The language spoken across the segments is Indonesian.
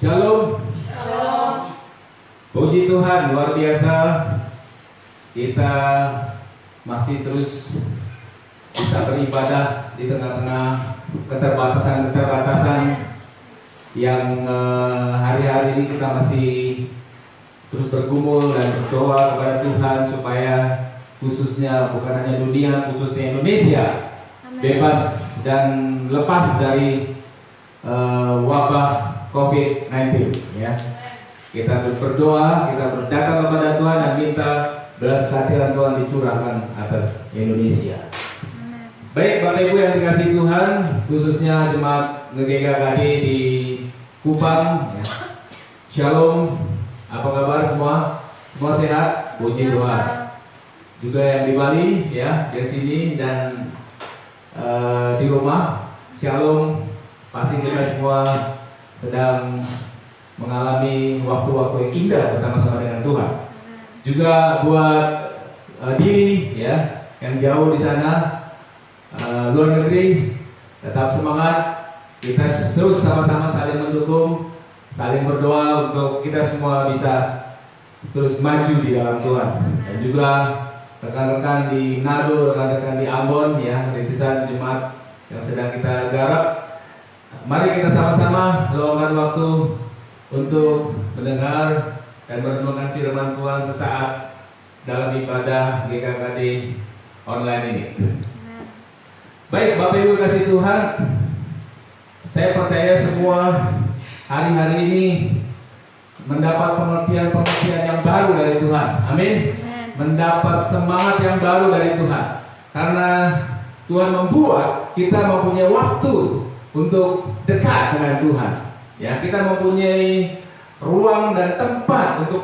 Shalom. Shalom. Puji Tuhan, luar biasa. Kita masih terus bisa beribadah di tengah-tengah keterbatasan yang hari-hari ini kita masih terus bergumul dan berdoa kepada Tuhan supaya khususnya bukan hanya dunia, khususnya Indonesia bebas dan lepas dari wabah COVID-19 ya. Kita terus berdoa, kita berdatang kepada Tuhan dan minta belas kasihan Tuhan dicurahkan atas Indonesia. Baik Bapak Ibu yang dikasihi Tuhan, khususnya jemaat GKKD di Kupang ya. Shalom. Apa kabar semua? Semua sehat? Puji Tuhan. Juga yang di Bali ya, di sini dan di rumah. Shalom. Pasti kita semua sedang mengalami waktu-waktu yang indah bersama-sama dengan Tuhan. Juga buat diri ya yang jauh di sana, luar negeri, tetap semangat. Kita terus sama-sama saling mendukung, saling berdoa untuk kita semua bisa terus maju di dalam Tuhan. Dan juga rekan-rekan di Nado, rekan-rekan di Ambon ya, rintisan jemaat yang sedang kita garap. Mari kita sama-sama luangkan waktu untuk mendengar dan merenungkan firman Tuhan sesaat dalam ibadah GKKD online ini. Baik Bapak Ibu kasih Tuhan, saya percaya semua hari-hari ini mendapat pengertian-pengertian yang baru dari Tuhan. Amin. Mendapat semangat yang baru dari Tuhan. Karena Tuhan membuat kita mempunyai waktu untuk dekat dengan Tuhan. Ya, kita mempunyai ruang dan tempat untuk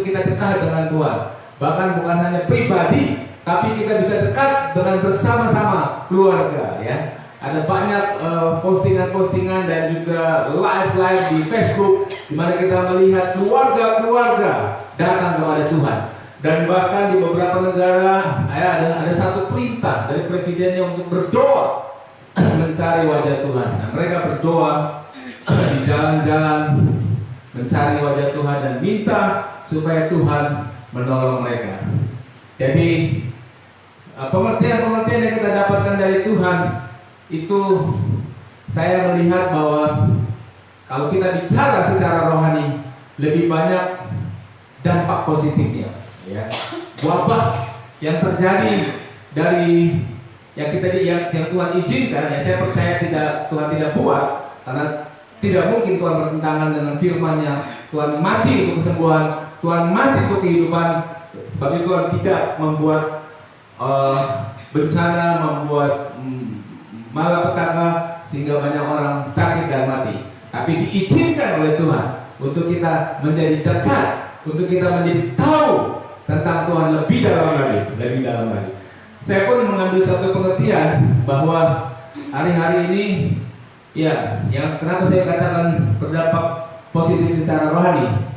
kita dekat dengan Tuhan. Bahkan bukan hanya pribadi, tapi kita bisa dekat dengan bersama-sama keluarga. Ya, ada banyak postingan-postingan dan juga live di Facebook, di mana kita melihat keluarga-keluarga datang kepada Tuhan. Dan bahkan di beberapa negara ada satu perintah dari presidennya untuk berdoa mencari wajah Tuhan. Nah, mereka berdoa di jalan-jalan mencari wajah Tuhan dan minta supaya Tuhan menolong mereka. Jadi pengertian-pengertian yang kita dapatkan dari Tuhan itu, saya melihat bahwa kalau kita bicara secara rohani lebih banyak dampak positifnya. Ya, wabah yang terjadi dari yang Tuhan izinkan, ya saya percaya Tuhan tidak buat, karena tidak mungkin Tuhan bertentangan dengan firman-Nya. Tuhan mati untuk kesembuhan, Tuhan mati untuk kehidupan, tapi Tuhan tidak membuat bencana, membuat malapetaka sehingga banyak orang sakit dan mati. Tapi diizinkan oleh Tuhan untuk kita menjadi dekat, untuk kita menjadi tahu tentang Tuhan lebih dalam lagi. Saya pun mengambil satu pengertian bahwa hari-hari ini, ya, yang kenapa saya katakan berdampak positif secara rohani,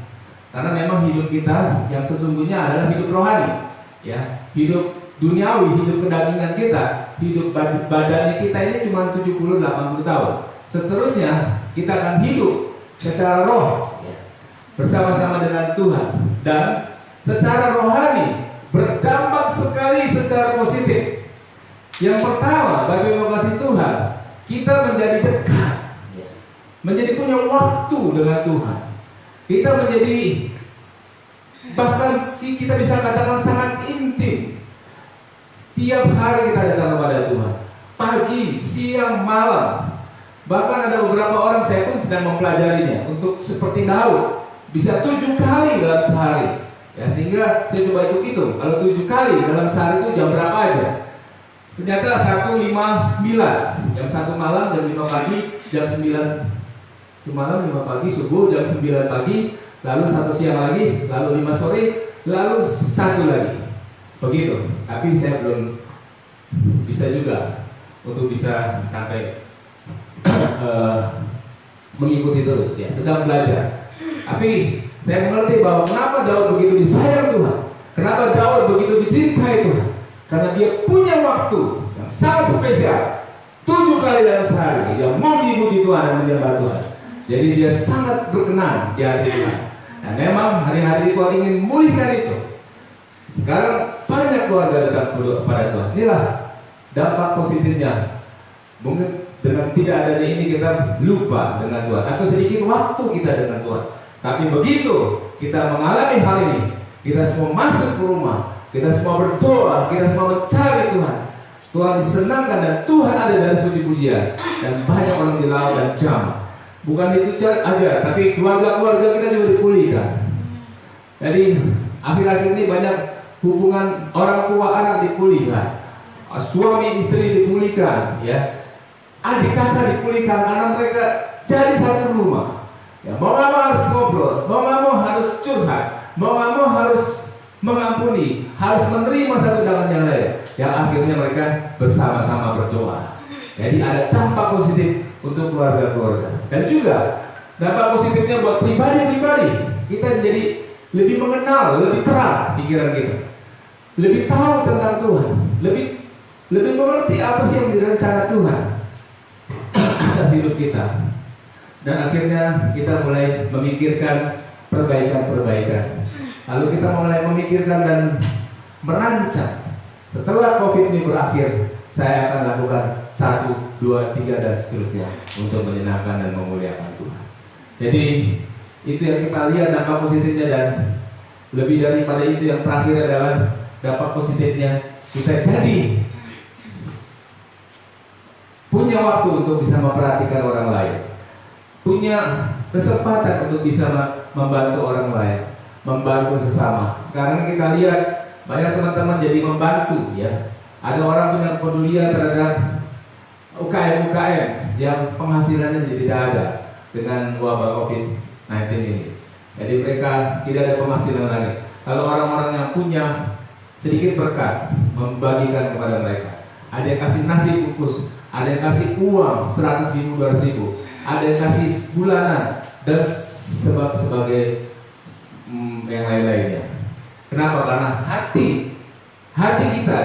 karena memang hidup kita yang sesungguhnya adalah hidup rohani, ya, hidup duniawi, hidup kedagingan kita, hidup badannya kita ini cuma 70-80 tahun. Seterusnya kita akan hidup secara roh, ya, bersama-sama dengan Tuhan, dan secara rohani berdampak sekali secara positif. Yang pertama, bagi kasih Tuhan, kita menjadi dekat, menjadi punya waktu dengan Tuhan. Kita menjadi, bahkan kita bisa katakan sangat intim. Tiap hari kita datang kepada Tuhan, pagi, siang, malam. Bahkan ada beberapa orang, saya pun sedang mempelajarinya, untuk seperti Daud bisa 7 kali dalam sehari. Ya, sehingga saya coba hitung, kalau 7 kali dalam sehari itu jam berapa aja? Ternyata 1:59, jam 1 malam, jam 5 pagi, jam 9 malam, 5 pagi, subuh, jam 9 pagi, lalu 1 siang lagi, lalu 5 sore, lalu 1 lagi. Begitu. Tapi saya belum bisa juga untuk bisa sampai mengikuti terus, ya, sedang belajar. Tapi saya mengerti bahwa kenapa Daud begitu disayang Tuhan, kenapa Daud begitu dicintai Tuhan, karena dia punya waktu yang sangat spesial, 7 kali dalam sehari dia muji-muji Tuhan dan menyembah Tuhan. Jadi dia sangat berkenan di hati Tuhan. Nah memang hari-hari Tuhan ingin memulihkan itu. Sekarang banyak keluarga datang kepada Tuhan. Inilah dampak positifnya. Mungkin dengan tidak adanya ini kita lupa dengan Tuhan, atau sedikit waktu kita dengan Tuhan. Tapi begitu kita mengalami hal ini, kita semua masuk ke rumah, kita semua berdoa, kita semua mencari Tuhan. Tuhan disenangkan dan Tuhan ada dalam puji-pujian, dan banyak orang dilawan dan jamaah. Bukan itu aja, tapi keluarga-keluarga kita juga dipulihkan. Jadi akhir-akhir ini banyak hubungan orang tua anak dipulihkan, suami istri dipulihkan, ya, adik kakak dipulihkan karena mereka jadi satu rumah. Ya, mau nggak mau harus ngobrol, mau nggak mau harus curhat, mau nggak mau harus mengampuni, harus menerima satu dengan yang lain. Yang akhirnya mereka bersama-sama berdoa. Jadi ada dampak positif untuk keluarga-keluarga. Dan juga dampak positifnya buat pribadi-pribadi. Kita jadi lebih mengenal, lebih terang pikiran kita, lebih tahu tentang Tuhan, lebih mengerti apa sih yang direncana Tuhan atas hidup kita. Dan akhirnya kita mulai memikirkan perbaikan-perbaikan. Lalu kita mulai memikirkan dan merancang. Setelah COVID ini berakhir, saya akan lakukan 1, 2, 3 dan seterusnya untuk menyenangkan dan memuliakan Tuhan. Jadi itu yang kita lihat dampak positifnya, dan lebih daripada itu yang terakhir adalah dampak positifnya kita jadi punya waktu untuk bisa memperhatikan orang lain, punya kesempatan untuk bisa membantu orang lain, membantu sesama. Sekarang kita lihat banyak teman-teman jadi membantu, ya. Ada orang punya kepedulian terhadap UKM yang penghasilannya jadi tidak ada dengan wabah COVID-19 ini. Jadi mereka tidak ada penghasilan lagi. Kalau orang-orang yang punya sedikit berkat membagikan kepada mereka. Ada yang kasih nasi bungkus, ada yang kasih uang 100.000, 200.000, ada yang kasih bulanan dan sebagai yang lain-lainnya. Kenapa? Karena hati kita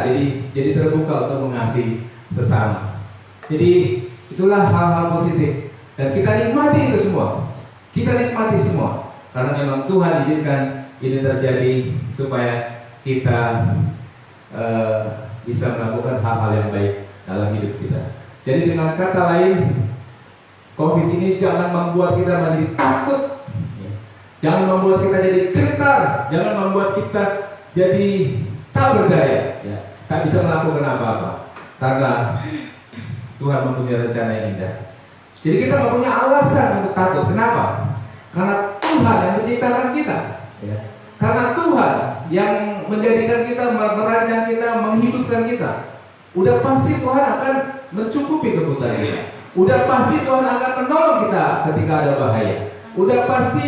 jadi terbuka untuk mengasihi sesama. Jadi itulah hal-hal positif, dan kita nikmati itu semua. Kita nikmati semua karena memang Tuhan izinkan ini terjadi supaya kita bisa melakukan hal-hal yang baik dalam hidup kita. Jadi dengan kata lain, COVID ini jangan membuat kita menjadi takut, jangan membuat kita jadi gentar, jangan membuat kita jadi tak berdaya, ya, tak bisa melakukan apa-apa, karena Tuhan mempunyai rencana yang indah. Jadi kita nggak punya alasan untuk takut. Kenapa? Karena Tuhan yang menciptakan kita, ya. Karena Tuhan yang menjadikan kita, merancang kita, menghidupkan kita. Udah pasti Tuhan akan mencukupi kebutuhan kita. Udah pasti Tuhan akan menolong kita ketika ada bahaya. Udah pasti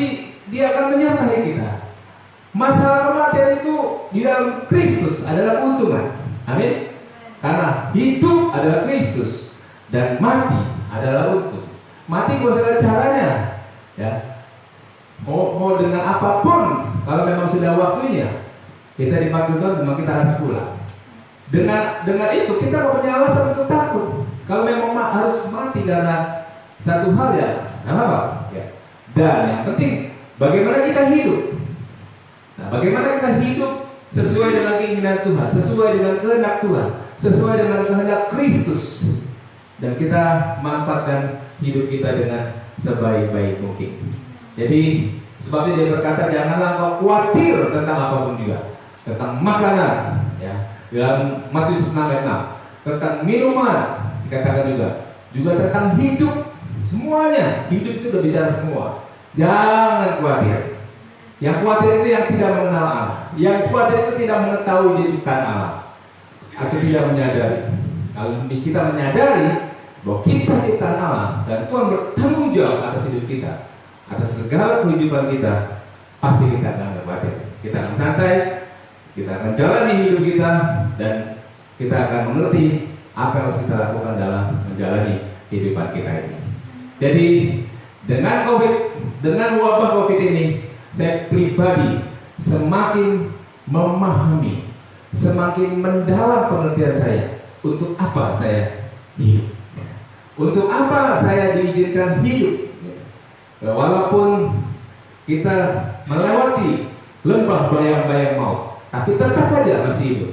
Dia akan menyertai kita. Masalah kematian itu di dalam Kristus adalah keuntungan. Amin. Karena hidup adalah Kristus dan mati adalah untung. Mati gak usah caranya, ya. Mau dengan apapun, kalau memang sudah waktunya kita dipanggil Tuhan, memang kita harus pulang. Dengan itu kita gak punya alasan untuk takut. Kalau memang harus mati karena satu hal, ya apa? Ya. Dan yang penting bagaimana kita hidup. Nah, bagaimana kita hidup sesuai dengan keinginan Tuhan, sesuai dengan kehendak Tuhan, sesuai dengan kehendak Kristus, dan kita manfaatkan hidup kita dengan sebaik-baik mungkin. Jadi sebabnya Dia berkata, janganlah kau khawatir tentang apapun juga, tentang makanan, ya, dalam Matius 6 ayat 6, tentang minuman dikatakan juga tentang hidup. Semuanya, hidup itu udah bicara semua. Jangan khawatir. Yang khawatir itu yang tidak mengenal Allah. Yang khawatir itu tidak mengetahui Dia ciptaan Allah, atau tidak menyadari. Kalau kita menyadari bahwa kita ciptaan Allah dan Tuhan bertanggung jawab atas hidup kita, atas segala kehidupan kita, pasti kita akan khawatir. Kita akan santai, kita akan jalani hidup kita, dan kita akan mengerti apa yang harus kita lakukan dalam menjalani kehidupan kita ini. Jadi dengan wabah COVID ini, saya pribadi semakin memahami, semakin mendalam pengertian saya untuk apa saya hidup, untuk apa saya diizinkan hidup. Walaupun kita melewati lembah bayang-bayang maut, tapi tetap aja masih hidup.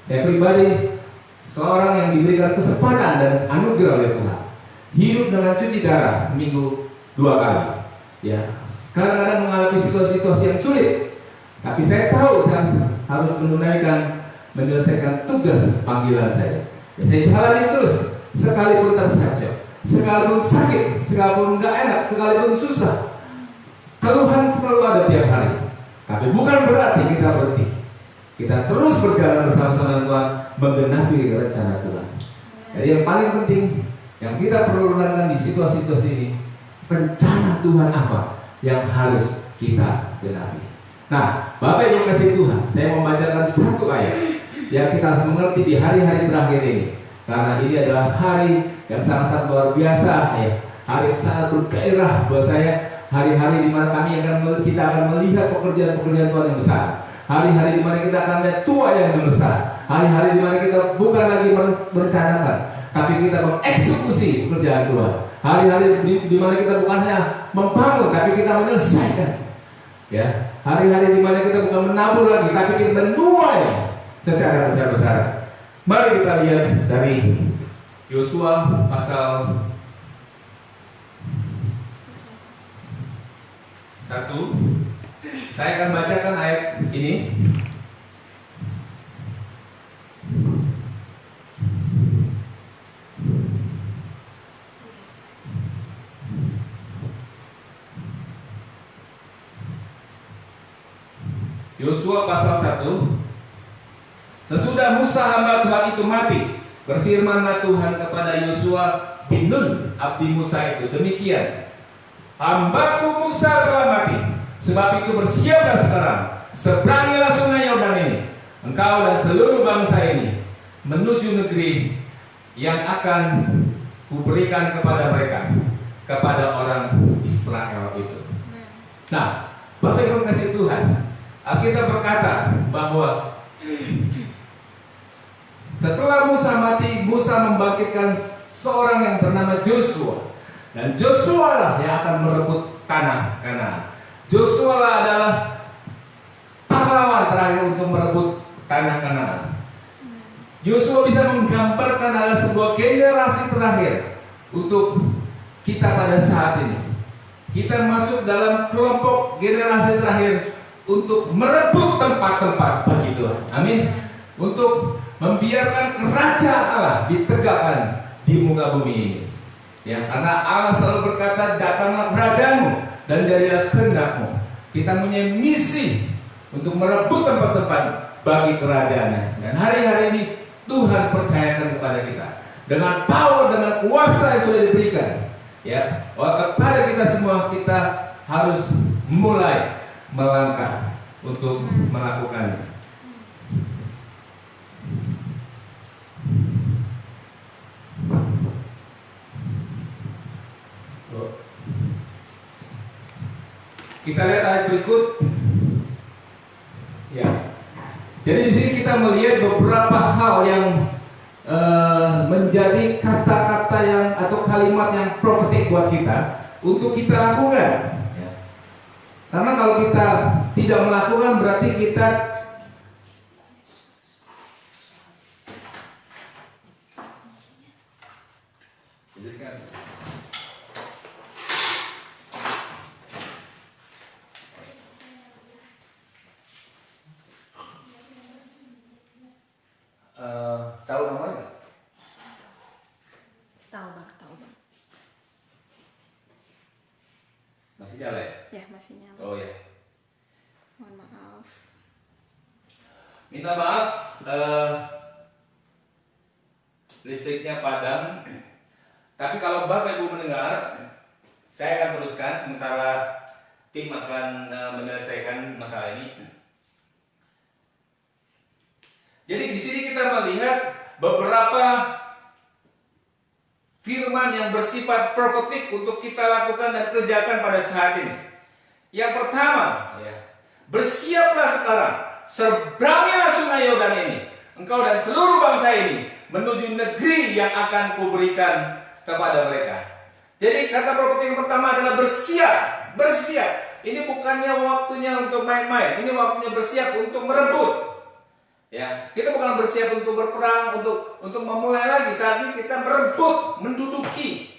Saya pribadi seorang yang diberikan kesempatan dan anugerah oleh Tuhan, hidup dengan cuci darah seminggu 2 kali. Ya, kadang-kadang mengalami situasi-situasi yang sulit, tapi saya tahu saya harus menyelesaikan tugas panggilan saya. Ya, saya jalani terus, sekalipun terseok, sekalipun sakit, sekalipun nggak enak, sekalipun susah. Keluhan selalu ada tiap hari, tapi bukan berarti kita berhenti. Kita terus berjalan bersama-sama Tuhan, menggenapi rencana Tuhan. Jadi yang paling penting yang kita perlu renungkan di situasi-situasi ini, rencana Tuhan apa yang harus kita genapi. Nah, Bapak Ibu kasih Tuhan, saya membacakan satu ayat yang kita harus mengerti di hari-hari terakhir ini, karena ini adalah hari yang sangat-sangat luar biasa, ya. Hari sangat bergairah buat saya. Hari-hari di mana kita akan melihat pekerjaan-pekerjaan Tuhan yang besar. Hari-hari di mana kita akan melihat Tuhan yang besar. Hari-hari di mana kita bukan lagi merencanakan, tapi kita mengeksekusi pekerjaan Tuhan. Hari-hari di mana kita bukannya membangun, tapi kita menyelesaikan. Ya, hari-hari di mana kita bukan menabur lagi, tapi kita menuai secara besar-besaran. Mari kita lihat dari Yosua pasal 1. Saya akan bacakan ayat ini. Yosua pasal 1. Sesudah Musa hamba Tuhan itu mati, berfirmanlah Tuhan kepada Yosua bin Nun abdi Musa itu, demikian, hambaku Musa telah mati, sebab itu bersiaplah sekarang, seberangilah sungai Yordan ini, engkau dan seluruh bangsa ini, menuju negeri yang akan kuberikan kepada mereka, kepada orang Israel itu. Nah, Bapak Ibu kasih Tuhan, Alkitab berkata bahwa setelah Musa mati, Musa membangkitkan seorang yang bernama Joshua. Dan Joshua lah yang akan merebut tanah Kanaan. Joshua lah adalah pahlawan terakhir untuk merebut tanah Kanaan. Joshua bisa menggambarkan adalah sebuah generasi terakhir untuk kita pada saat ini. Kita masuk dalam kelompok generasi terakhir untuk merebut tempat-tempat bagi Tuhan. Amin. Untuk membiarkan kerajaan Allah ditegakkan di muka bumi ini. Ya, karena Allah selalu berkata, datanglah kerajaanmu dan jadilah kehendakmu. Kita punya misi untuk merebut tempat-tempat bagi kerajaannya. Dan hari-hari ini Tuhan percayakan kepada kita dengan power, dengan kuasa yang sudah diberikan. Ya, kepada kita semua, kita harus mulai melangkah untuk melakukannya. Kita lihat ayat berikut. Ya. Jadi di sini kita melihat beberapa hal yang menjadi kata-kata yang atau kalimat yang profetik buat kita untuk kita lakukan. Ya. Karena kalau kita tidak melakukan berarti kita tahu namanya nggak? Tahu bang. Masih nyala ya? Ya masih nyala. Oh ya. Mohon maaf. Minta maaf, listriknya padam. Tapi kalau Bapak Ibu mendengar, saya akan teruskan sementara tim akan menyelesaikan masalah ini. Jadi di sini kita melihat beberapa firman yang bersifat profetik untuk kita lakukan dan kerjakan pada saat ini. Yang pertama, ya, bersiaplah sekarang, seberangilah sungai Yordan ini, engkau dan seluruh bangsa ini, menuju negeri yang akan kuberikan kepada mereka. Jadi kata profetik yang pertama adalah bersiap. bersiap. Ini bukannya waktunya untuk main-main, ini waktunya bersiap untuk merebut. Ya, kita bukan bersiap untuk berperang, untuk memulai lagi. Saat ini kita merebut, menduduki.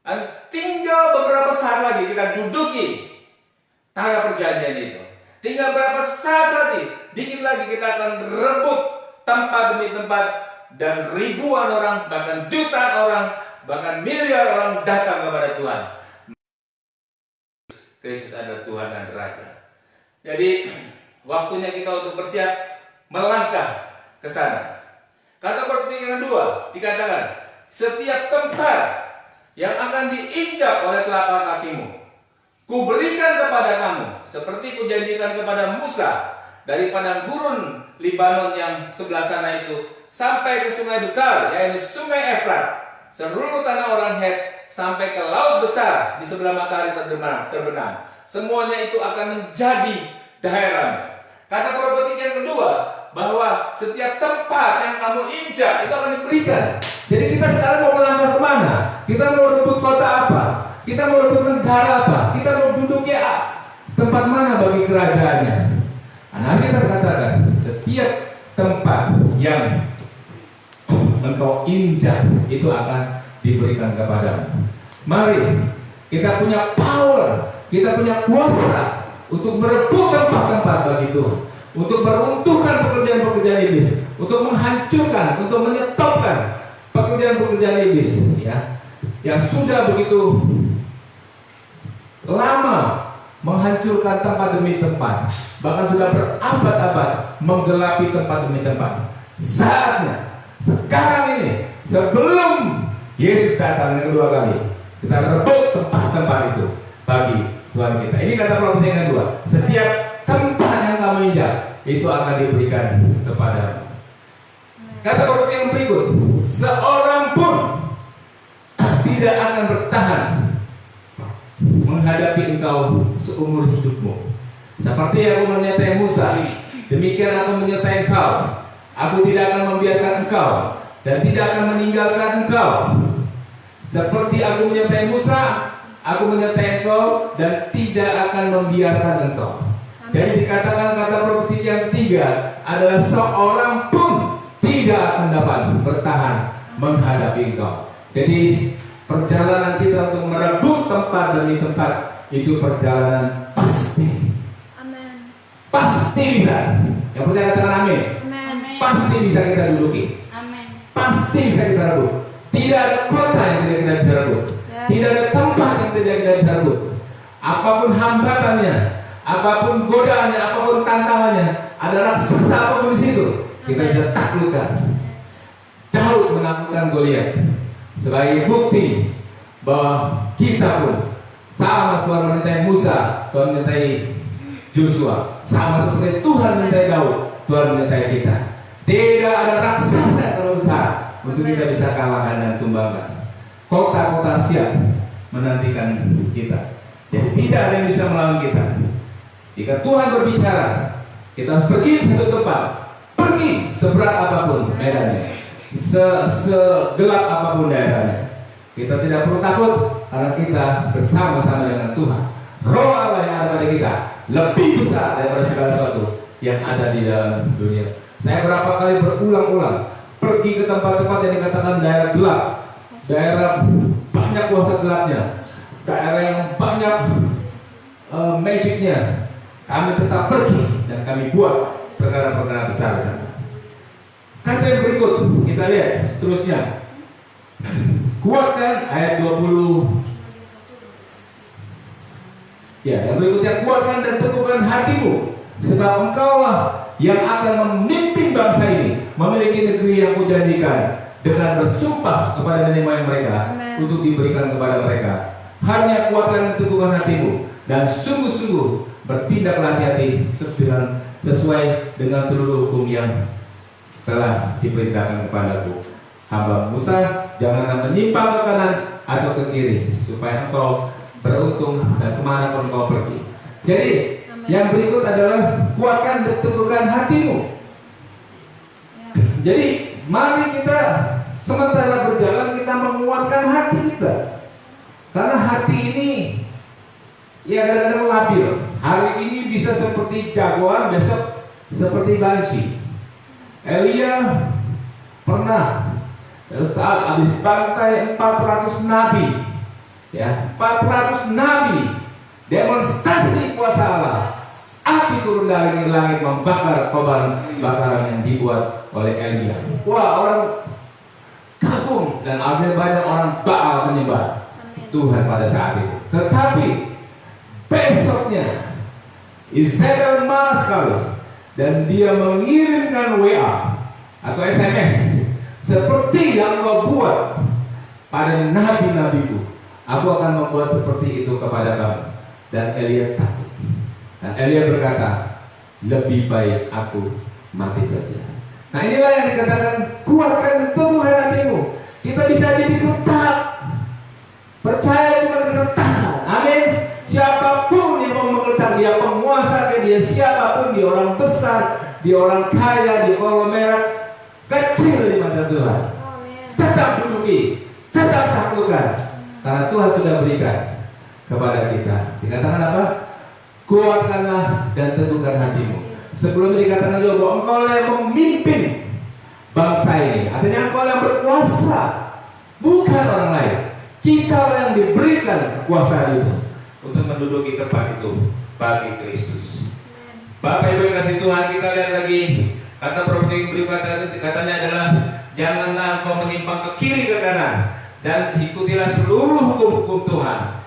Dan tinggal beberapa saat lagi kita duduki tanah perjanjian itu. Tinggal beberapa saat lagi, dikit lagi kita akan rebut tempat demi tempat, dan ribuan orang, bahkan jutaan orang, bahkan miliar orang datang kepada Tuhan. Kristus adalah Tuhan dan Raja. Jadi waktunya kita untuk bersiap melangkah ke sana. Kata seperti yang kedua dikatakan, setiap tempat yang akan diinjak oleh telapak kakimu, kuberikan kepada kamu, seperti kujanjikan kepada Musa dari padang gurun Libanon yang sebelah sana itu, sampai ke sungai besar, yaitu sungai Efrat, seluruh tanah orang Het, sampai ke laut besar di sebelah matahari terbenam. Semuanya itu akan menjadi daerah. Kata profetik yang kedua, bahwa setiap tempat yang kamu injak itu akan diberikan. Jadi kita sekarang mau melangkah kemana? Kita mau rebut kota apa? Kita mau rebut negara apa? Kita mau duduknya tempat mana bagi kerajaannya? Nah, kita katakan setiap tempat yang engkau injak itu akan diberikan kepadamu. Mari kita punya power, kita punya kuasa untuk merebut tempat-tempat bagi Tuhan, untuk meruntuhkan pekerjaan-pekerjaan iblis, untuk menghancurkan, untuk menyetopkan pekerjaan-pekerjaan iblis, ya, yang sudah begitu lama menghancurkan tempat demi tempat, bahkan sudah berabad-abad menggelapi tempat demi tempat. Saatnya sekarang ini, sebelum Yesus datang yang kedua kali, kita rebut tempat-tempat itu bagi Tuhan kita. Ini kata profet yang kedua, setiap tempat yang kamu injak itu akan diberikan kepadamu. Kata profet yang berikut, seorang pun tidak akan bertahan menghadapi engkau seumur hidupmu. Seperti aku menyertai Musa, demikian aku menyertai engkau. Aku tidak akan membiarkan engkau dan tidak akan meninggalkan engkau. Seperti aku menyertai Musa, aku menyertai engkau dan tidak akan membiarkan engkau. Jadi dikatakan kata profetik yang ketiga adalah seorang pun tidak akan dapat bertahan menghadapi engkau. Jadi perjalanan kita untuk merebut tempat demi tempat itu perjalanan pasti. Amin. Pasti bisa. Yang percaya katakan amin. Amin. Pasti bisa kita duduki. Amin. Pasti bisa kita rebut. Tidak ada kota yang tidak kita bisa rebut. Yes. Tidak ada tempat yang tidak kita bisa rebut. Apapun hambatannya, apapun godaannya, apapun tantangannya, ada raksasa apapun di situ, kita bisa taklukkan. Daud menaklukkan Goliat sebagai bukti bahwa kita pun sama. Tuhan menyertai Musa, Tuhan menyertai Joshua, sama seperti Tuhan menyertai Daud, Tuhan menyertai kita. Tidak ada raksasa yang terlalu besar untuk kita bisa kalahkan dan tumbangkan. Kota-kota siap menantikan kita. Jadi tidak ada yang bisa melawan kita. Jika Tuhan berbicara, kita pergi ke satu tempat, pergi seberat apapun medannya, segelap apapun daerahnya, kita tidak perlu takut karena kita bersama-sama dengan Tuhan. Roh Allah yang ada pada kita lebih besar daripada segala sesuatu yang ada di dalam dunia. Saya berapa kali berulang-ulang pergi ke tempat-tempat yang dikatakan daerah gelap, daerah banyak kuasa gelapnya, daerah yang banyak magicnya. Kami tetap pergi dan kami buat perkara-perkara besar di sana. Kata yang berikut kita lihat seterusnya. Kuatkan ayat 20. Ya, yang berikutnya, kuatkan dan teguhkan hatimu, sebab engkaulah yang akan memimpin bangsa ini memiliki negeri yang kujanjikan, dengan bersumpah kepada nenek moyang mereka. Amen. Untuk diberikan kepada mereka. Hanya kuatkan dan teguhkan hatimu, dan sungguh-sungguh bertindaklah hati-hati sesuai dengan seluruh hukum yang telah diperintahkan kepadaku. Hamba Musa, janganlah menyimpang ke kanan atau ke kiri, supaya engkau beruntung dan kemanapun engkau pergi. Jadi amen. Yang berikut adalah kuatkan dan teguhkan hatimu. Ya. Jadi mari kita sementara berjalan kita menguatkan hati kita, karena hati ini ia kadang-kadang labil. Hari ini bisa seperti jagoan, besok seperti banci. Elia pernah saat habis bantai 400 nabi, ya, 400 nabi, demonstrasi kuasa Allah. Api turun dari langit membakar kobaran bakaran yang dibuat oleh Elia. Wah, orang kagum dan ada banyak orang Baal menyembah Tuhan pada saat itu. Tetapi besoknya Izebel marah sekali dan dia mengirimkan WA atau SMS seperti yang kau buat pada nabi-nabiku. Aku akan membuat seperti itu kepada kamu. Dan Elia takut. Dan Elia berkata, lebih baik aku mati saja. Nah, inilah yang dikatakan kuatkan teguh hatimu. Kita bisa jadi getar. Percaya cuma gertakan. Amin. Siapapun yang mau menggertak, dia penguasa, dia siapapun, dia orang besar, dia orang kaya, dia konglomerat, kecil di mata Tuhan. Tetap duduki, tetap taklukkan. Karena Tuhan sudah berikan kepada kita. Dikatakan apa? Kuatkanlah dan teguhkan hatimu. Sebelumnya dikatakan juga bahwa engkau yang memimpin bangsa ini. Artinya engkau yang berkuasa, bukan orang lain. Kita yang diberikan kekuasaan itu untuk menduduki tempat itu bagi Kristus. Bapak Ibu yang kasih Tuhan, kita lihat lagi kata profeti yang berikut katanya adalah janganlah engkau menyimpang ke kiri ke kanan dan ikutilah seluruh hukum-hukum Tuhan.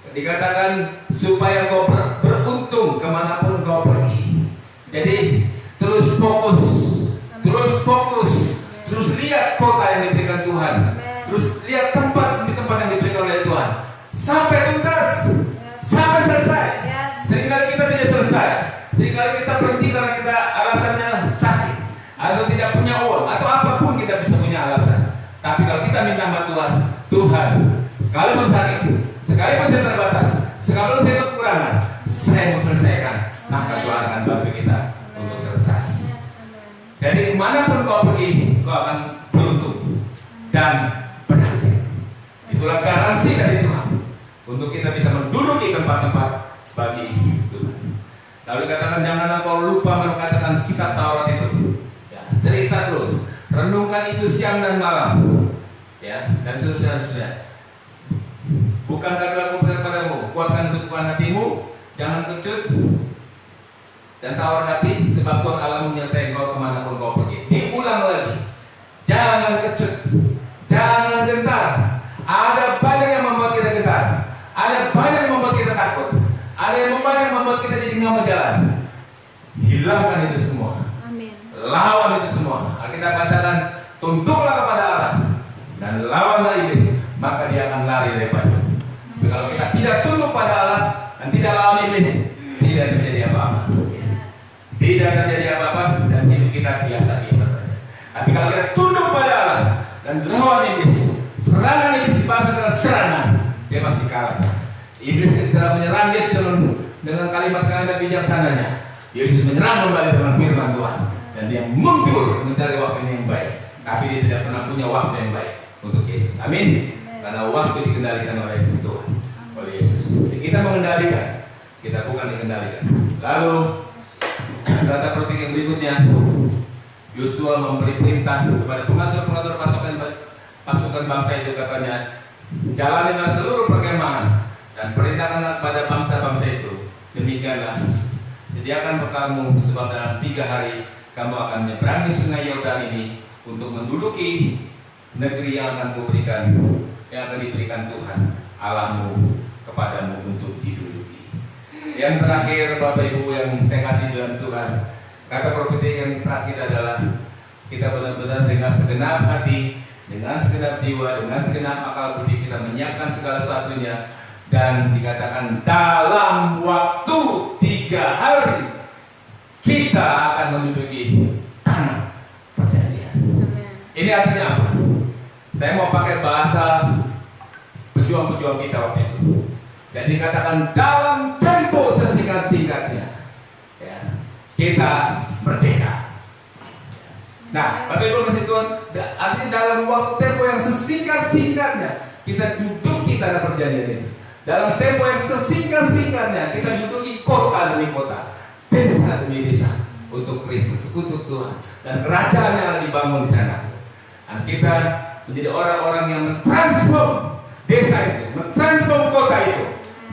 Dikatakan supaya kau beruntung kemanapun kau pergi. Jadi terus fokus, terus lihat kota yang diberikan Tuhan, terus lihat tempat yang diberikan oleh Tuhan sampai tuntas, sampai selesai. Seringkali kita tidak selesai, seringkali kita berhenti karena kita alasannya sakit atau tidak punya uang atau apapun kita bisa punya alasan. Tapi kalau kita minta sama Tuhan, Tuhan, sekalipun sakit, sekalipun saya terbatas, sekalipun saya kekurangan, saya mau selesaikan, maka Tuhan akan bantu kita untuk selesai. Jadi manapun kau pergi, kau akan beruntung dan berhasil. Itulah garansi dari Tuhan untuk kita bisa menduduki tempat-tempat bagi Tuhan. Lalu dikatakan janganlah kau lupa mengatakan kitab Taurat itu. Ya, cerita terus, renungkan itu siang dan malam. Ya, dan seterusnya. Bukankah telah kuperintahkan padamu, kuatkan keteguhan hatimu, jangan kecut dan tawar hati, sebab Tuhan Allah menyertai engkau kemanapun kau pergi. Diulang lagi, jangan kecut, jangan gentar. Ada banyak yang membuat kita gentar, ada banyak yang membuat kita takut, ada yang banyak yang membuat kita jadi nggak mau jalan. Hilangkan itu semua. Amin. Lawan itu semua. Kita katakan tunduklah kepada Allah dan lawanlah iblis, maka dia akan lari daripada. Kalau kita tidak tunduk pada Allah dan tidak lawan iblis, tidak terjadi apa-apa. Tidak terjadi apa-apa dan hidup kita biasa-biasa saja. Tapi kalau kita tunduk pada Allah dan lawan iblis, serangan iblis dibalas dengan serangan, dia pasti kalah. Iblis setelah menyerang dia dengan kalimat-kalimat bijaksananya, dia sudah menyerang kembali dengan firman Tuhan dan dia mundur mencari waktu yang baik. Tapi dia tidak pernah punya waktu yang baik untuk Yesus. Amin. Karena waktu dikendalikan oleh Tuhan, oleh Yesus. Jadi kita mengendalikan, kita bukan dikendalikan. Lalu kata profeti yang berikutnya, Yosua memberi perintah kepada pengatur-pengatur pasukan bangsa itu, katanya, jalanilah seluruh perkemahan dan perintahkanlah kepada bangsa-bangsa itu, demikianlah, sediakan bekalmu, sebab dalam 3 hari kamu akan menyeberangi sungai Yordan ini untuk menduduki negeri yang akan kuberikan, yang akan diberikan Tuhan Allahmu kepadamu untuk diduduki. Yang terakhir, Bapak Ibu yang saya kasih dalam Tuhan, kata profeti yang terakhir adalah kita benar-benar dengan segenap hati, dengan segenap jiwa, dengan segenap akal budi kita menyiapkan segala sesuatunya, dan dikatakan dalam waktu 3 hari kita akan menduduki tanah perjanjian. Ini artinya apa? Saya mau pakai bahasa pejuang-pejuang kita waktu itu. Jadi dikatakan dalam tempo sesingkat-singkatnya, ya, kita merdeka. Nah, Bapak Ibu kasih Tuhan, artinya dalam waktu tempo yang sesingkat-singkatnya kita duduki tanah perjanjian itu. dalam tempo yang sesingkat-singkatnya kita duduki kota demi kota, desa demi desa untuk Kristus, untuk Tuhan, dan kerajaan yang akan dibangun di sana. Dan kita menjadi orang-orang yang mentransform desa itu, mentransform kota itu,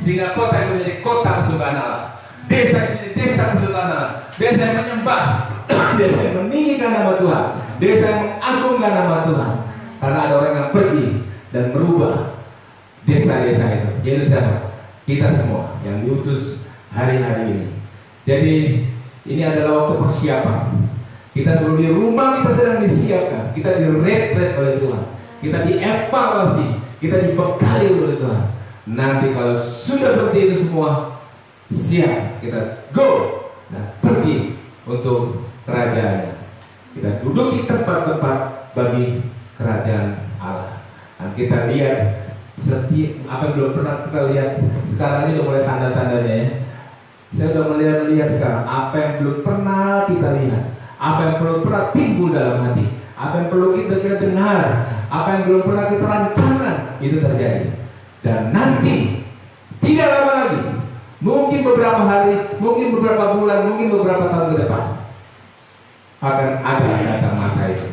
sehingga kota itu menjadi kota kesukaan Allah, desa itu menjadi desa kesukaan Allah, desa yang menyembah, desa yang meninggikan nama Tuhan, desa yang mengagungkan nama Tuhan. Karena ada orang yang pergi dan merubah desa-desa itu. Yaitu siapa? Kita semua yang diutus hari-hari ini. Jadi ini adalah waktu persiapan. Kita dulu di rumah kita sedang disiapkan. Kita diretret oleh Tuhan. Kita dievaluasi. Kita dibekali oleh Tuhan. Nanti kalau sudah seperti itu semua, siap kita go dan pergi untuk kerajaannya. Kita duduki tempat-tempat bagi kerajaan Allah. Dan kita lihat setiap apa yang belum pernah kita lihat sekarang ini udah mulai tanda-tandanya ya. Saya udah melihat sekarang apa yang belum pernah kita lihat, apa yang belum pernah timbul dalam hati, apa yang perlu kita dengar, apa yang belum pernah kita rancangkan, itu terjadi. Dan nanti tidak lama lagi, mungkin beberapa hari, mungkin beberapa bulan, mungkin beberapa tahun ke depan, akan ada datang masa itu.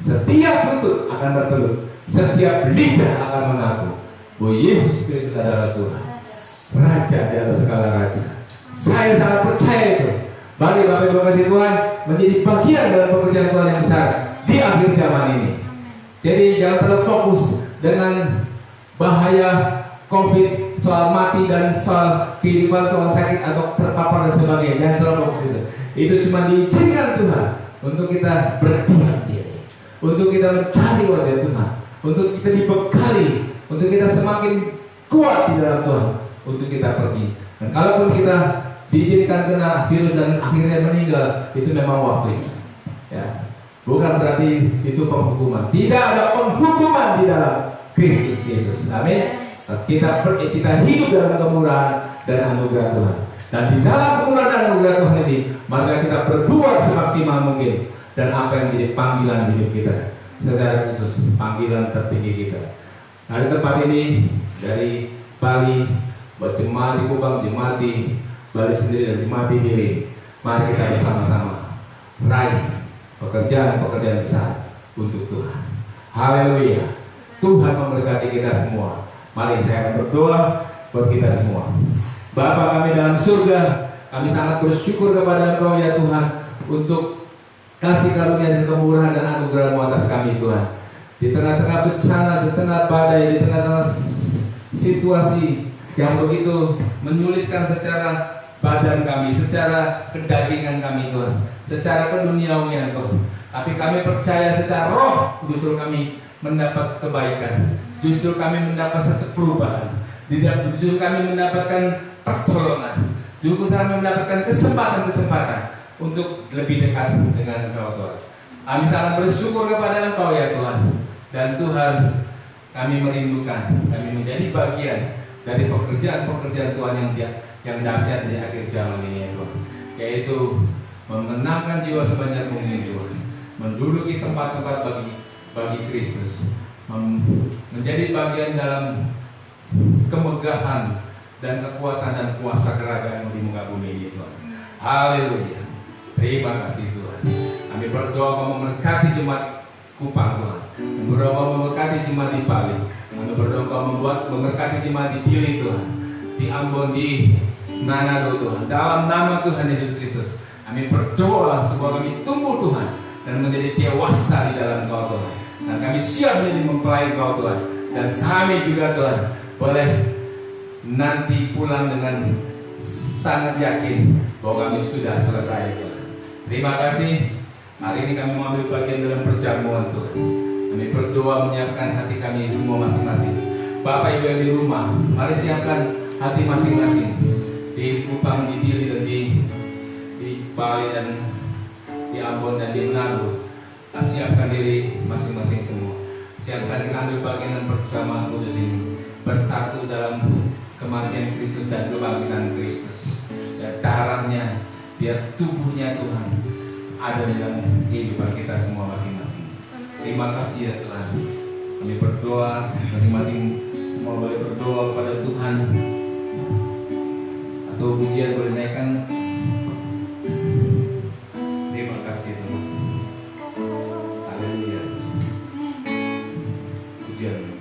Setiap lutut akan bertelut, setiap lidah akan mengaku bahwa Yesus Kristus adalah Tuhan, Raja di atas segala raja. Saya sangat percaya itu. Bagi Bapak Ibu kasih Tuhan menjadi bagian dalam pekerjaan Tuhan yang besar di akhir zaman ini. Jadi jangan terlalu fokus dengan bahaya COVID, soal mati dan soal kehidupan, soal sakit atau terpapar dan sebagainya. Jangan terlalu fokus itu. Itu cuma diizinkan Tuhan untuk kita berdiam diri, untuk kita mencari wajah Tuhan, untuk kita dibekali, untuk kita semakin kuat di dalam Tuhan, untuk kita pergi. Dan kalaupun kita diizinkan kena virus dan akhirnya meninggal, itu memang waktunya. Ya, bukan berarti itu penghukuman. Tidak ada penghukuman di dalam Kristus Yesus. Amin. Kita hidup dalam kemurahan dan anugerah Tuhan. Dan di dalam kemurahan dan anugerah Tuhan ini, maka kita berbuat semaksimal mungkin. Dan apa yang menjadi panggilan hidup kita, secara khusus panggilan tertinggi kita. Nah, di tempat ini dari Bali, buat jemaat di Kupang, jemaat di Bali sendiri dan jemaat di Dili, mari kita bersama-sama raih pekerjaan-pekerjaan besar untuk Tuhan. Haleluya. Tuhan memberkati kita semua. Mari saya akan berdoa buat kita semua. Bapa kami dalam surga, kami sangat bersyukur kepada Engkau ya Tuhan untuk kasih karunia dan kemurahan dan anugerah-Mu atas kami Tuhan. Di tengah-tengah bencana, di tengah badai, di tengah-tengah situasi yang begitu menyulitkan secara badan kami, secara kedagingan kami Tuhan, secara keduniawian Tuhan. Tapi kami percaya secara roh justru kami mendapat kebaikan, justru kami mendapat satu perubahan, justru kami mendapatkan pertolongan, justru kami mendapatkan kesempatan-kesempatan untuk lebih dekat dengan Engkau Tuhan. Kami sangat bersyukur kepada Engkau ya Tuhan. Dan Tuhan, kami merindukan, kami menjadi bagian dari pekerjaan-pekerjaan Tuhan yang dahsyat di akhir zaman ini ya Tuhan. Yaitu memenangkan jiwa sebanyak mungkin Tuhan, menduduki tempat-tempat bagi Kristus, menjadi bagian dalam kemegahan dan kekuatan dan kuasa kerajaan di muka bumi ini Tuhan. Haleluya. Terima kasih Tuhan. Kami berdoa memberkati jemaat Kupang Tuhan. Kami berdoa memberkati jemaat di Bali. Kami berdoa memberkati jemaat di Dili Tuhan, di Ambon, di Manado Tuhan. Dalam nama Tuhan Yesus Kristus, kami berdoa supaya kami tumbuh Tuhan dan menjadi dewasa di dalam Engkau Tuhan. Dan kami siap menjadi mempelai Engkau Tuhan. Dan kami juga Tuhan boleh nanti pulang dengan sangat yakin bahwa kami sudah selesai Tuhan. Terima kasih. Hari ini kami mengambil bagian dalam perjamuan Tuhan. Kami berdoa menyiapkan hati kami semua masing-masing. Bapak Ibu yang di rumah, mari siapkan hati masing-masing. Di Kupang, di Dili dan di Bali dan di Ambon dan di Manado. Siapkan diri masing-masing semua. Siapkan kita ambil bagian dalam perjamuan kudus ini, bersatu dalam kematian Kristus dan kebangkitan Kristus. Dan darahnya, biar tubuhnya Tuhan ada di dalam kehidupan kita semua masing-masing. Terima kasih ya Tuhan. Kami berdoa masing-masing semua boleh berdoa kepada Tuhan pujian boleh naikkan. Terima kasih Tuhan. Haleluya. Pujian.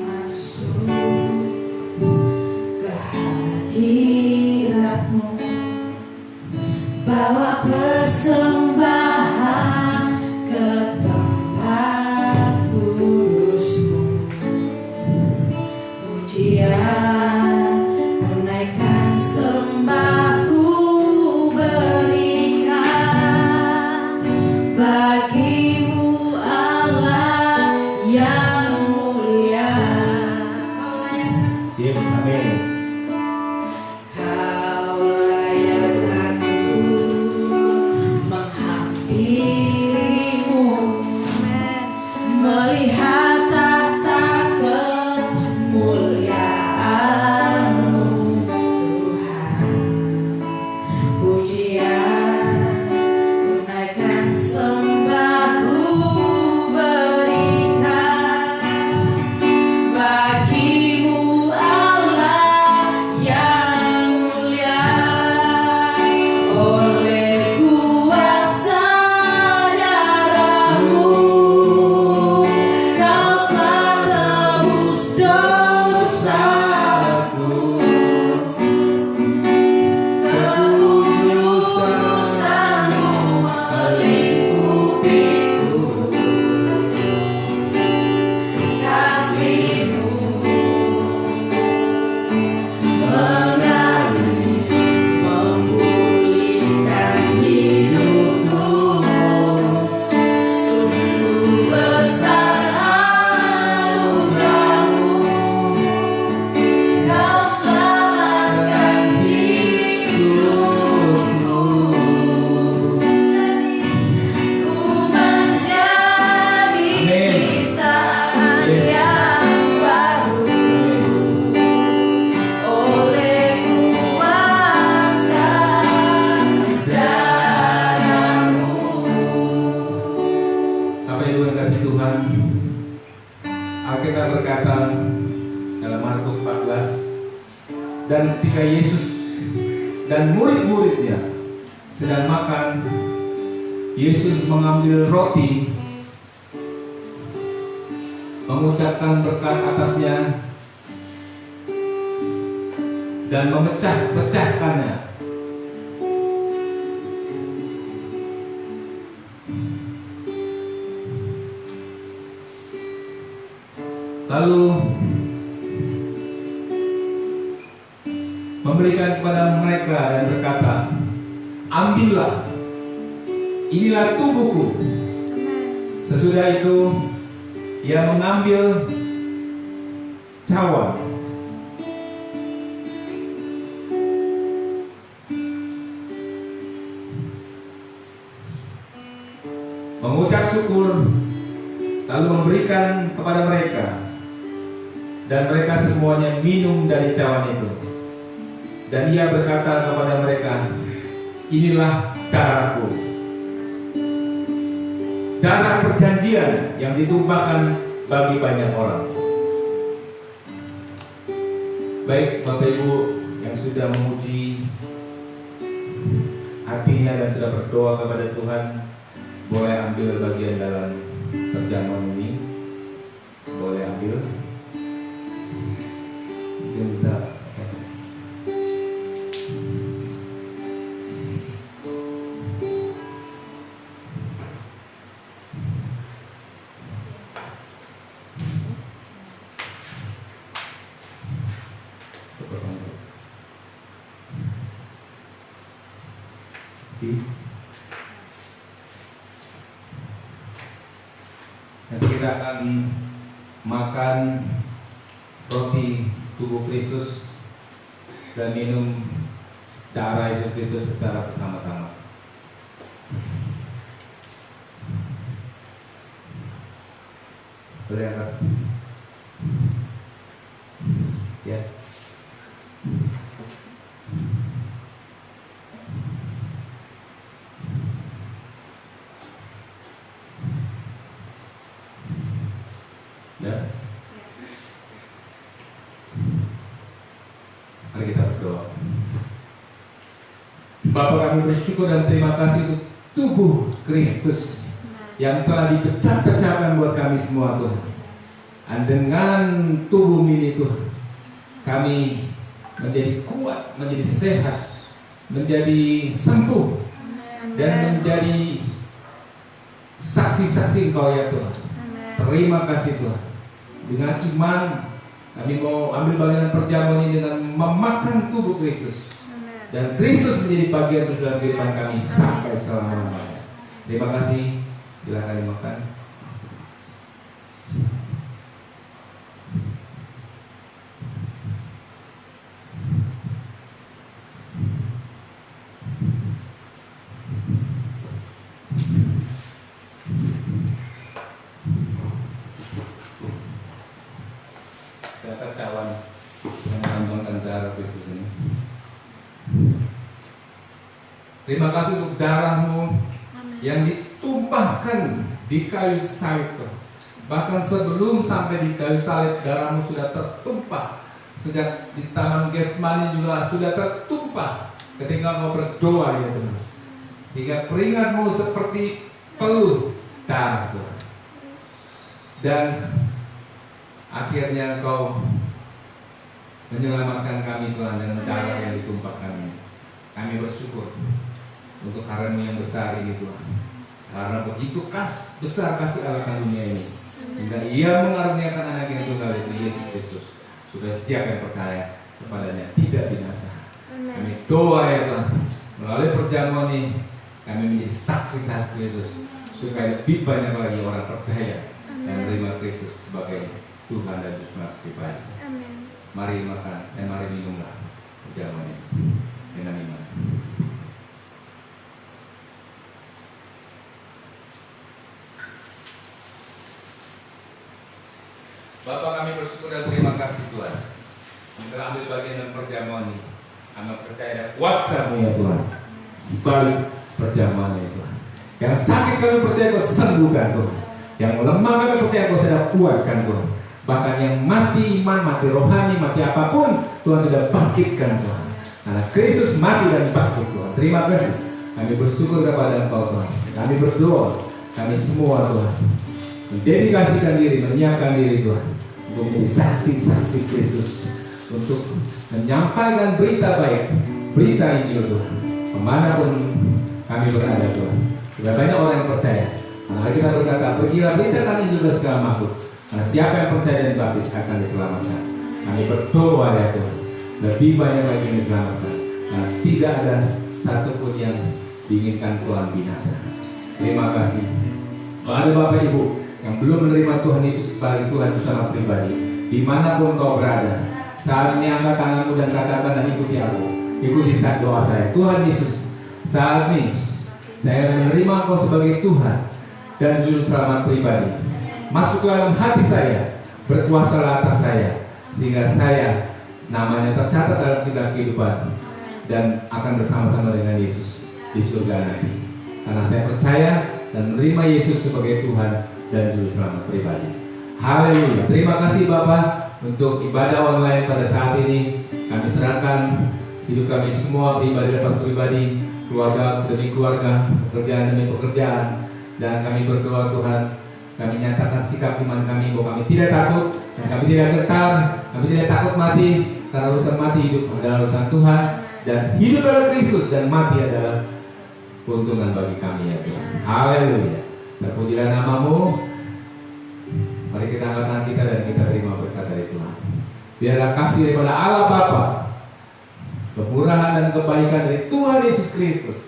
Masuk ke hadirat-Mu, bawa persembahan ke tempat kudus-Mu. Pujian menaikkan sembahku berikan bagimu Allah yang mulia. Diam, amin. Kau layakkanku menghampirimu, melihat tata kemuliaan-Mu, Tuhan. Pujian menaikkan sembahku berikan bagimu Allah yang mulia. Oleh kuasa darah-Mu, Kau telah tebus dosaku. Kekudusan-Mu melingkupiku, kasih-Mu mengalir memulihkan hidupku. Sungguh besar anugerah-Mu, Kau selamatkan hidupku. Ku menjadi ciptaan yang baru oleh kuasa darah-Mu. Apa yang Tuhan kasih Tuhan? Alkitab berkata dalam Markus 14, dan ketika Yesus dan murid-muridnya sedang makan, Yesus mengambil roti, mengucapkan berkat atasnya, dan memecah-pecahkannya. Lalu memberikan kepada mereka dan berkata, ambillah, inilah tubuhku. Sesudah itu ia mengambil cawan, mengucap syukur, lalu memberikan kepada mereka, dan mereka semuanya minum dari cawan itu. Dan ia berkata kepada mereka, inilah darahku, darah perjanjian yang ditumpahkan bagi banyak orang. Baik Bapak Ibu yang sudah memuji hatinya dan sudah berdoa kepada Tuhan, boleh ambil bagian dalam perjamuan ini. Boleh ambil. Kita nanti kita akan makan roti tubuh Kristus dan minum darah Yesus Kristus secara bersama-sama. Boleh angkat? Ya. Ya. Mari kita berdoa. Bapa, kami bersyukur dan terima kasih untuk tubuh Kristus yang telah dipecah-pecahkan buat kami semua Tuhan. Dan dengan tubuh ini Tuhan, kami menjadi kuat, menjadi sehat, menjadi sembuh, dan menjadi saksi-saksi Engkau ya Tuhan. Terima kasih Tuhan. Dengan iman kami mau ambil bagian perjamuan ini dengan memakan tubuh Kristus. Dan Kristus menjadi bagian dalam kehidupan kami sampai selama-lamanya. Terima kasih. Silakan dimakan. Data cawan yang melambangkan darah Kristus ini. Terima kasih untuk darahmu yang ditumpahkan di kayu salib. Bahkan sebelum sampai di kayu salib, darahmu sudah tertumpah. Sejak di taman Getsemani juga sudah tertumpah ketika kau berdoa ya Tuhan. Sehingga keringatmu seperti peluh darah Tuhan. Dan akhirnya kau menyelamatkan kami Tuhan dengan darah yang ditumpahkan ini. Kami bersyukur untuk karya-Mu yang besar ini Tuhan. Karena begitu besar kasih Allah akan dunia ini, hingga Ia mengaruniakan anak yang tunggal itu Yesus Kristus, supaya setiap yang percaya kepadanya tidak binasa. Kami doa ya Tuhan, melalui perjamuan ini kami menjadi saksi-saksi Kristus, supaya lebih banyak lagi orang percaya dan menerima Kristus sebagai Tuhan dan Juru Selamat pribadi. Mari makan dan mari minumlah perjamuan ini dengan iman. Bapak, kami bersyukur dan terima kasih Tuhan yang telah ambil bagian dalam perjamuan ini. Kami percaya ada kuasa-Mu ya Tuhan di balik perjamuan ini Tuhan. Yang sakit kami percaya Kau sembuhkan Tuhan. Yang lemah kami percaya Kau sudah kuatkan Tuhan. Bahkan yang mati iman, mati rohani, mati apapun, Tuhan sudah bangkitkan Tuhan. Karena Kristus mati dan bangkit Tuhan. Terima kasih. Kami bersyukur kepada Engkau Tuhan. Kami berdoa, kami semua Tuhan mendedikasikan diri, menyiapkan diri Tuhan untuk menjadi saksi-saksi Kristus, untuk menyampaikan berita baik, berita Injil Tuhan, kemanapun kami berada Tuhan. Sudah banyak orang yang percaya. Karena kita berkata, pergilah beritakan Injil ke segala makhluk. Karena siapa yang percaya dan dibaptis akan diselamatkan. Kami berdoa ya Tuhan, lebih banyak lagi yang diselamatkan. Karena tidak ada satupun yang diinginkan Tuhan binasa. Terima kasih. Kalau ada Bapak Ibu yang belum menerima Tuhan Yesus sebagai Tuhan bersama pribadi, dimanapun kau berada, saat ini angkat tanganmu dan katakan dan ikuti aku. Ikuti saat doa saya. Tuhan Yesus, saat ini saya menerima Engkau sebagai Tuhan dan Juru Selamat pribadi. Masuk ke dalam hati saya, berkuasalah atas saya, sehingga saya namanya tercatat dalam kitab kehidupan dan akan bersama-sama dengan Yesus di surga nanti. Karena saya percaya dan menerima Yesus sebagai Tuhan dan Juru Selamat pribadi. Haleluya. Terima kasih Bapak untuk ibadah online pada saat ini. Kami serahkan hidup kami semua, pribadi lepas pribadi, keluarga demi keluarga, pekerjaan demi pekerjaan. Dan kami berdoa Tuhan, kami nyatakan sikap iman kami bahwa kami tidak takut dan kami tidak gentar, kami tidak takut mati. Karena urusan mati hidup adalah urusan Tuhan, dan hidup adalah Kristus dan mati adalah keuntungan bagi kami ya Tuhan. Haleluya. Terpujilah nama-Mu. Mari kita angkat tangan kita dan kita terima berkat dari Tuhan. Biarlah kasih daripada Allah Bapa, kemurahan dan kebaikan dari Tuhan Yesus Kristus,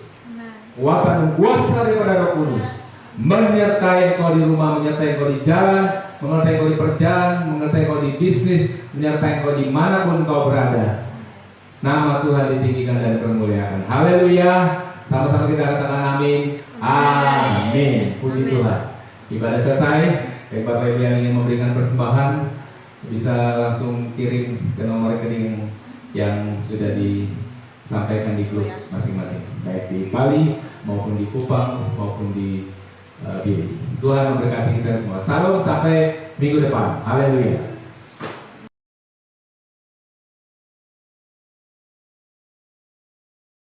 kuatan dan kuasa daripada Roh Kudus menyertai kau di rumah, menyertai kau di jalan, menyertai kau di perjalanan, menyertai kau di bisnis, menyertai kau dimanapun kau berada. Nama Tuhan ditinggikan dan dipermuliakan. Haleluya. Sama-sama kita katakan amin. Amin. Puji Tuhan. Ibadah selesai. Baik Bapak Ibu yang ingin memberikan persembahan bisa langsung kirim ke nomor rekening yang sudah disampaikan di grup masing-masing, baik di Bali maupun di Kupang maupun di Bili. Tuhan memberkati kita semua. Salam sampai minggu depan. Haleluya.